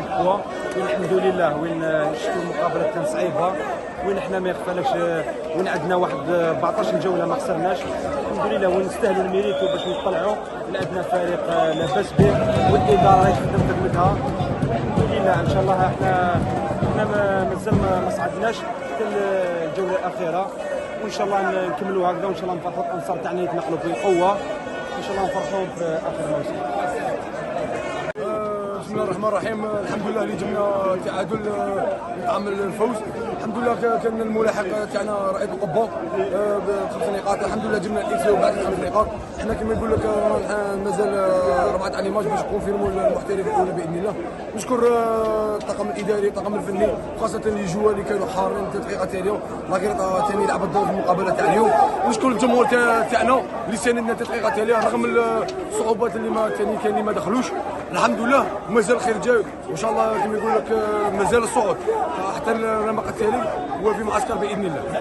5 بوا، وين الحمد لله وين شفتوا المقابله كانت صعيبه، وين حنا ما يخفالكش وين عندنا واحد 14 جوله ما خسرناش الحمد لله، وين نستاهلوا الميريتو باش نطلعوا لعندنا فريق لاباس به والاداره تخدم خدمتها الحمد لله. ان شاء الله احنا مازال ما صعدناش حتى الجوله الاخيره، وان شاء الله نكملوا هكذا، وان شاء الله نفرحوا الانصار تاعنا يتنقلوا في قوه، ان شاء الله نفرحوا في اخر الموسم. بسم الله الرحمن الرحيم. الحمد لله اللي جبنا تعادل عامل الفوز، الحمد لله كان الملاحق تاعنا رائد القبه ب5 نقاط، الحمد لله جبنا الاكسيو بعد 5 نقاط. حنا كما يقول لك مازال 4 تاع ماتش باش نكونفيرموا المحترف الاولى باذن الله. نشكر الطاقم الاداري الطاقم الفني خاصه لي جوا اللي كانوا حارين الدقيقه تاع لاكيرتا ثاني لعب الدور في المقابله تاع اليوم. ونشكر الجمهور تاعنا اللي ساندنا الدقيقه تاعنا رغم الصعوبات اللي كان اللي ما دخلوش، الحمد لله ومازال الخير جاي، وان شاء الله كما يقول لك مازال الصعود حتى الرمق التالي هو في معسكر باذن الله.